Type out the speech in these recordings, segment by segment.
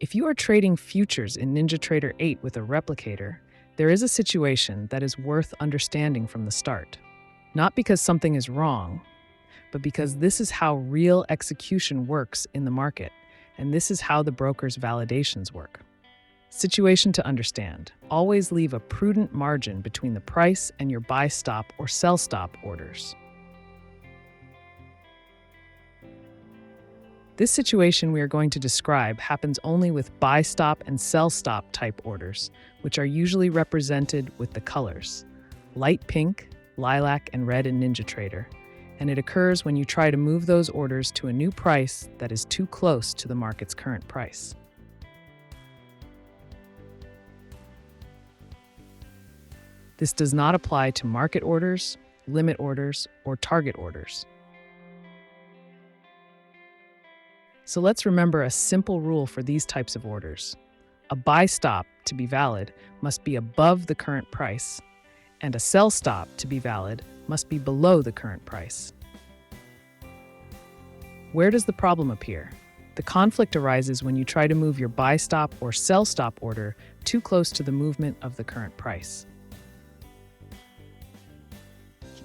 If you are trading futures in NinjaTrader 8 with a replicator, there is a situation that is worth understanding from the start. Not because something is wrong, but because this is how real execution works in the market, and this is how the broker's validations work. Situation to understand. Always leave a prudent margin between the price and your buy stop or sell stop orders. This situation we are going to describe happens only with buy stop and sell stop type orders, which are usually represented with the colors light pink, lilac, and red in NinjaTrader, and it occurs when you try to move those orders to a new price that is too close to the market's current price. This does not apply to market orders, limit orders, or target orders. So let's remember a simple rule for these types of orders. A buy stop, to be valid, must be above the current price, and a sell stop, to be valid, must be below the current price. Where does the problem appear? The conflict arises when you try to move your buy stop or sell stop order too close to the movement of the current price.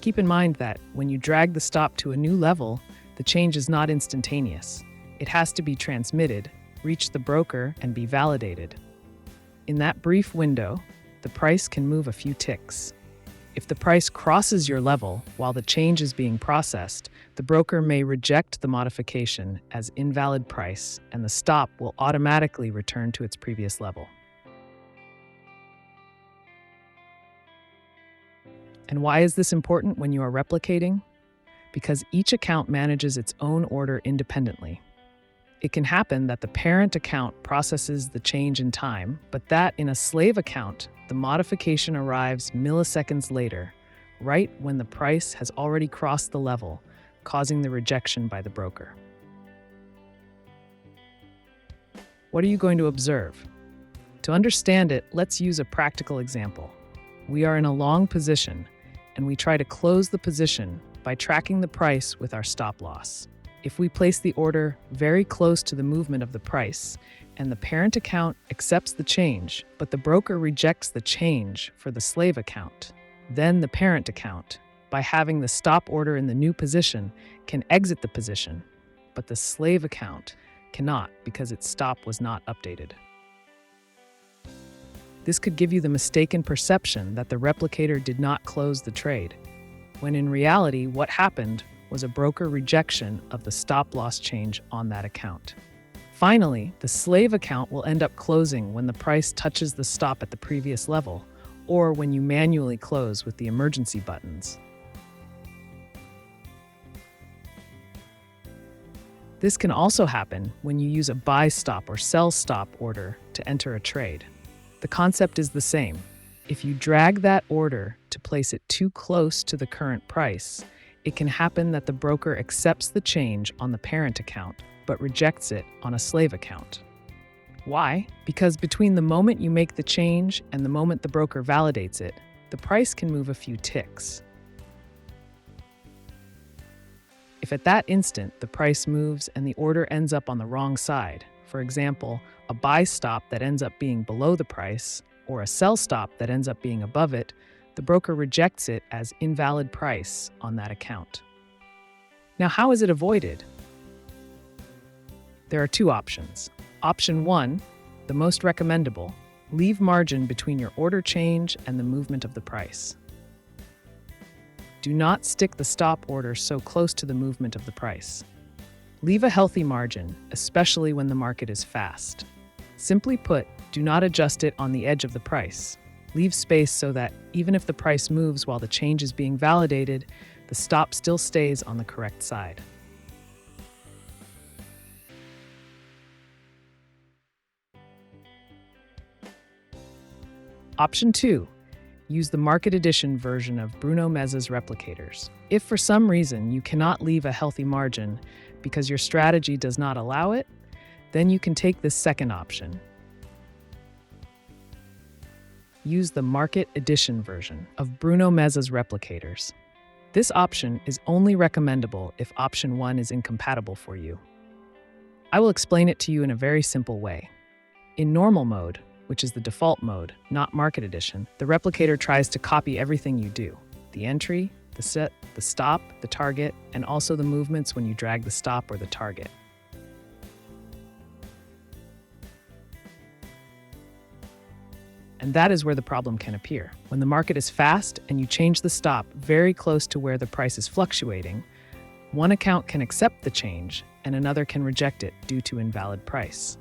Keep in mind that when you drag the stop to a new level, the change is not instantaneous. It has to be transmitted, reach the broker, and be validated. In that brief window, the price can move a few ticks. If the price crosses your level while the change is being processed, the broker may reject the modification as invalid price, and the stop will automatically return to its previous level. And why is this important when you are replicating? Because each account manages its own order independently. It can happen that the parent account processes the change in time, but that in a slave account, the modification arrives milliseconds later, right when the price has already crossed the level, causing the rejection by the broker. What are you going to observe? To understand it, let's use a practical example. We are in a long position, and we try to close the position by tracking the price with our stop loss. If we place the order very close to the movement of the price, and the parent account accepts the change, but the broker rejects the change for the slave account, then the parent account, by having the stop order in the new position, can exit the position, but the slave account cannot because its stop was not updated. This could give you the mistaken perception that the replicator did not close the trade, when in reality what happened was a broker rejection of the stop-loss change on that account. Finally, the slave account will end up closing when the price touches the stop at the previous level, or when you manually close with the emergency buttons. This can also happen when you use a buy stop or sell stop order to enter a trade. The concept is the same. If you drag that order to place it too close to the current price, it can happen that the broker accepts the change on the parent account, but rejects it on a slave account. Why? Because between the moment you make the change and the moment the broker validates it, the price can move a few ticks. If at that instant the price moves and the order ends up on the wrong side, for example, a buy stop that ends up being below the price, or a sell stop that ends up being above it, the broker rejects it as invalid price on that account. Now, how is it avoided? There are two options. Option 1, the most recommendable, leave margin between your order change and the movement of the price. Do not stick the stop order so close to the movement of the price. Leave a healthy margin, especially when the market is fast. Simply put, do not adjust it on the edge of the price. Leave space so that even if the price moves while the change is being validated, the stop still stays on the correct side. Option 2. Use the Market Edition version of Bruno Meza's replicators. If for some reason you cannot leave a healthy margin because your strategy does not allow it, then you can take this second option. Use the Market Edition version of Bruno Meza's replicators. This option is only recommendable if option 1 is incompatible for you. I will explain it to you in a very simple way. In normal mode, which is the default mode, not market edition, the replicator tries to copy everything you do: the entry, the set, the stop, the target, and also the movements when you drag the stop or the target. And that is where the problem can appear. When the market is fast and you change the stop very close to where the price is fluctuating, one account can accept the change and another can reject it due to invalid price.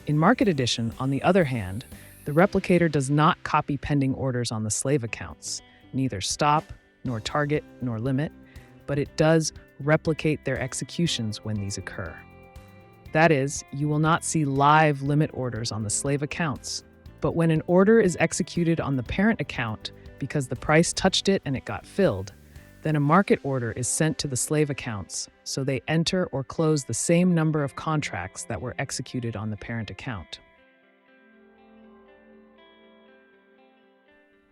In Market Edition, on the other hand, the replicator does not copy pending orders on the slave accounts, neither stop, nor target, nor limit, but it does replicate their executions when these occur. That is, you will not see live limit orders on the slave accounts, but when an order is executed on the parent account because the price touched it and it got filled, then a market order is sent to the slave accounts so they enter or close the same number of contracts that were executed on the parent account.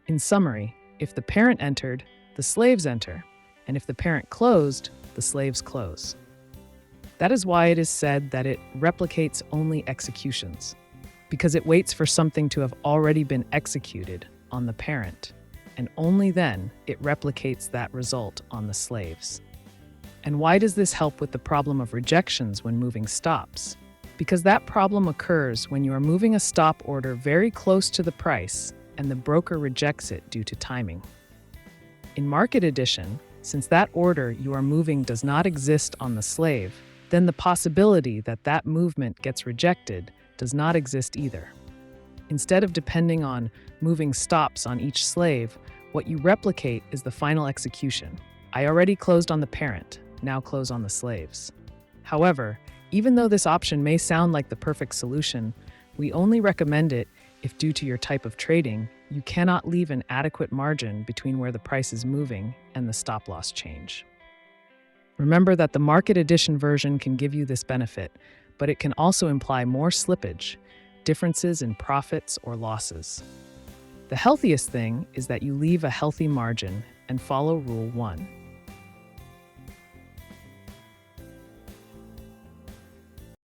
In summary, if the parent entered, the slaves enter, and if the parent closed, the slaves close. That is why it is said that it replicates only executions, because it waits for something to have already been executed on the parent, and only then it replicates that result on the slaves. And why does this help with the problem of rejections when moving stops? Because that problem occurs when you are moving a stop order very close to the price and the broker rejects it due to timing. In Market Edition, since that order you are moving does not exist on the slave, then the possibility that that movement gets rejected does not exist either. Instead of depending on moving stops on each slave, what you replicate is the final execution. I already closed on the parent, now close on the slaves. However, even though this option may sound like the perfect solution, we only recommend it if, due to your type of trading, you cannot leave an adequate margin between where the price is moving and the stop loss change. Remember that the Market Edition version can give you this benefit, but it can also imply more slippage, differences in profits or losses. The healthiest thing is that you leave a healthy margin and follow Rule 1.